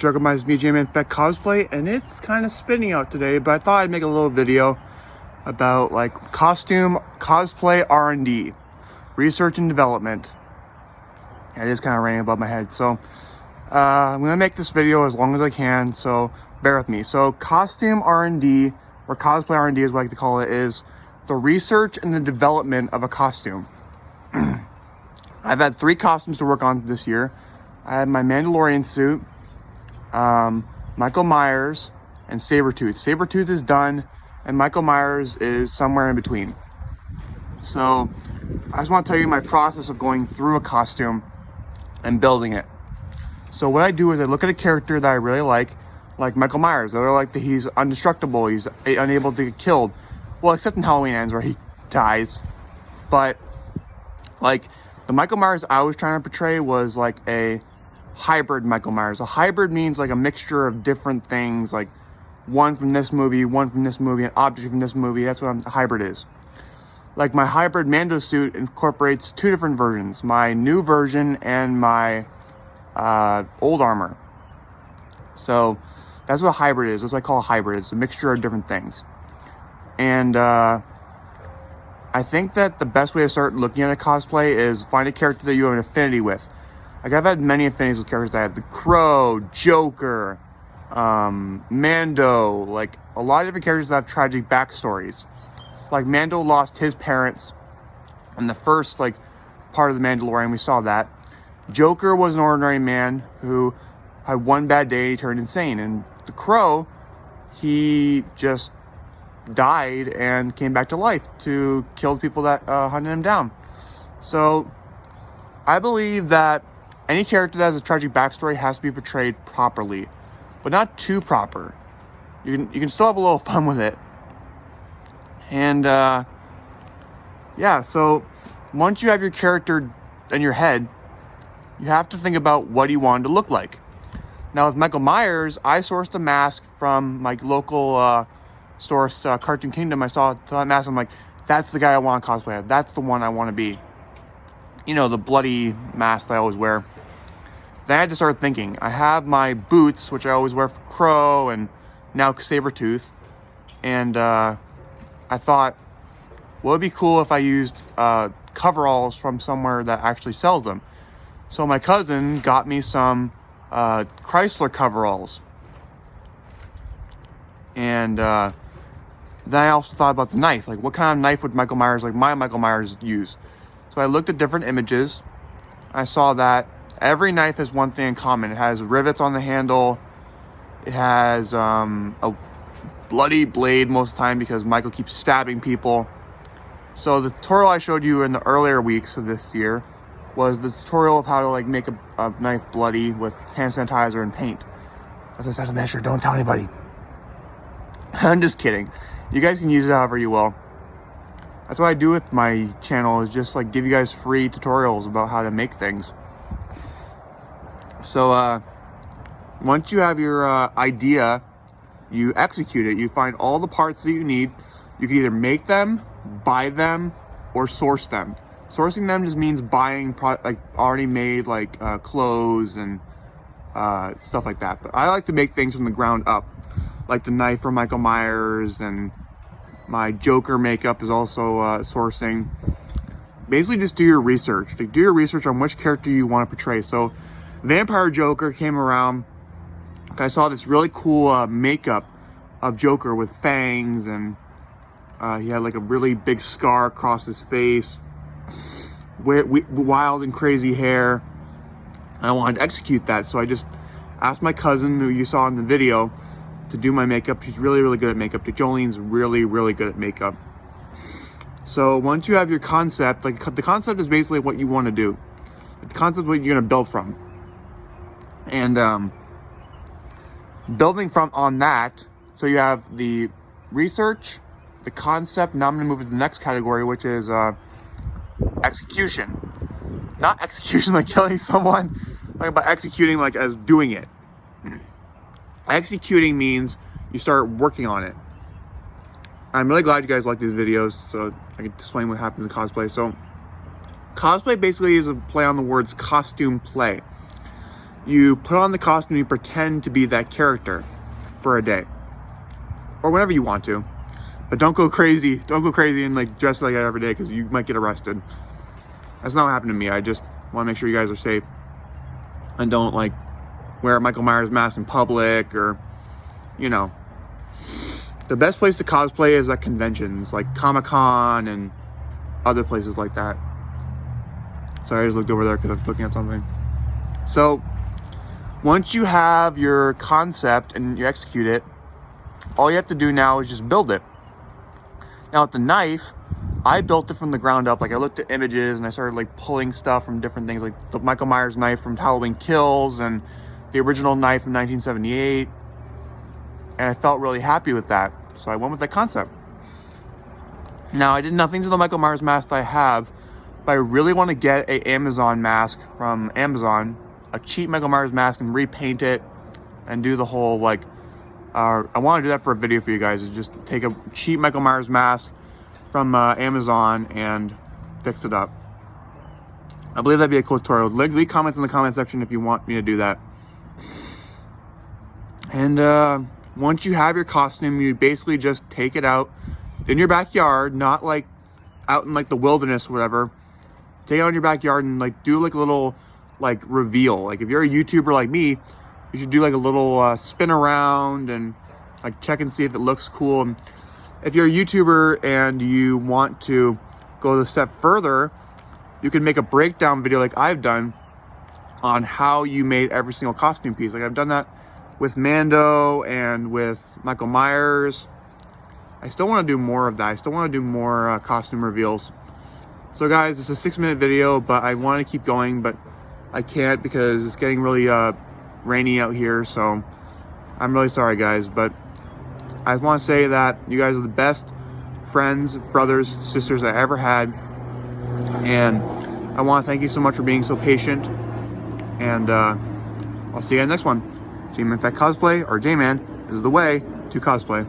Jokermites BGM Infect cosplay, and it's kind of spinning out today, but I thought I'd make a little video about like cosplay R&D, research and development. And it is kind of raining above my head, so I'm gonna make this video as long as I can, so bear with me. So costume R&D, or cosplay R&D is what I like to call it, is the research and the development of a costume. I've had 3 costumes to work on this year. I had my Mandalorian suit, Michael Myers, and Sabretooth. Sabretooth is done, and Michael Myers is somewhere in between. So I just want to tell you my process of going through a costume and building it. So what I do is I look at a character that I really like Michael Myers. I really like that he's indestructible, he's unable to get killed. Well, except in Halloween Ends where he dies. But like the Michael Myers I was trying to portray was like a hybrid Michael Myers. A hybrid means like a mixture of different things, like one from this movie, one from this movie, an object from this movie. That's what a hybrid is. Like my hybrid Mando suit incorporates 2 different versions, my new version and my old armor. So that's what a hybrid is. That's what I call a hybrid. It's a mixture of different things. And I think that the best way to start looking at a cosplay is find a character that you have an affinity with. Like I've had many affinities with characters. I had the Crow, Joker, Mando, like a lot of different characters that have tragic backstories. Like Mando lost his parents in the first like part of the Mandalorian. We saw that. Joker was an ordinary man who had one bad day and he turned insane. And the Crow, he just died and came back to life to kill the people that hunted him down. So I believe that any character that has a tragic backstory has to be portrayed properly, but not too proper. You can still have a little fun with it. And yeah, so once you have your character in your head, you have to think about what you want it to look like. Now with Michael Myers, I sourced a mask from my local store, Cartoon Kingdom. I saw that mask, I'm like, that's the guy I want to cosplay. That's the one I want to be. You know, the bloody mask that I always wear. Then I had to start thinking. I have my boots, which I always wear for Crow and now Sabretooth. And I thought, what would be cool if I used coveralls from somewhere that actually sells them. So my cousin got me some Chrysler coveralls. And then I also thought about the knife. Like, what kind of knife would Michael Myers, like my Michael Myers, use? So I looked at different images. I saw that every knife has one thing in common. It has rivets on the handle. It has a bloody blade most of the time because Michael keeps stabbing people. So the tutorial I showed you in the earlier weeks of this year was the tutorial of how to like make a knife bloody with hand sanitizer and paint. That's a measure. Don't tell anybody. I'm just kidding. You guys can use it however you will. That's what I do with my channel, is just like give you guys free tutorials about how to make things. So once you have your idea, you execute it. You find all the parts that you need. You can either make them, buy them, or source them. Sourcing them just means buying like already made like clothes and stuff like that. But I like to make things from the ground up, like the knife for Michael Myers, and my Joker makeup is also sourcing. Basically just do your research. Like, do your research on which character you want to portray. So Vampire Joker came around. I saw this really cool makeup of Joker with fangs, and he had like a really big scar across his face, wild and crazy hair. And I wanted to execute that, so I just asked my cousin, who you saw in the video, to do my makeup. She's really, really good at makeup. Jolene's really, really good at makeup. So once you have your concept, like the concept is basically what you want to do. The concept is what you're going to build from. And building from on that, so you have the research, the concept. Now I'm going to move to the next category, which is execution. Not execution like killing someone, like about executing like as doing it. Executing means you start working on it. I'm really glad you guys like these videos, so I can explain what happens in cosplay. So cosplay basically is a play on the words costume play. you put on the costume and you pretend to be that character for a day. Or whenever you want to. But don't go crazy. Don't go crazy and like dress like that every day because you might get arrested. That's not what happened to me. I just want to make sure you guys are safe. And don't like wear a Michael Myers mask in public or, you know. The best place to cosplay is at conventions like Comic-Con and other places like that. Sorry, I just looked over there because I was looking at something. So once you have your concept and you execute it, all you have to do now is just build it. Now with the knife, I built it from the ground up. Like I looked at images and I started like pulling stuff from different things, like the Michael Myers knife from Halloween Kills and the original knife from 1978. And I felt really happy with that. So I went with that concept. Now I did nothing to the Michael Myers mask I have, but I really want to get a Amazon mask from Amazon, a cheap Michael Myers mask, and repaint it and do the whole like, I want to do that for a video for you guys, is just take a cheap Michael Myers mask from Amazon and fix it up. I believe that'd be a cool tutorial. Leave comments in the comment section if you want me to do that. And once you have your costume, you basically just take it out in your backyard, not like out in like the wilderness or whatever. Take it out in your backyard and like do like a little like reveal. Like if you're a YouTuber like me, you should do like a little spin around and like check and see if it looks cool. And if you're a YouTuber and you want to go the step further, you can make a breakdown video like I've done on how you made every single costume piece. Like I've done that with Mando and with Michael Myers. I still want to do more of that. I still want to do more costume reveals. So guys, it's a 6-minute video, but I want to keep going, but I can't because it's getting really rainy out here. So I'm really sorry guys, but I want to say that you guys are the best friends, brothers, sisters I ever had. And I want to thank you so much for being so patient. And I'll see you in the next one. J-Man Fat Cosplay, or J-Man, is the way to cosplay.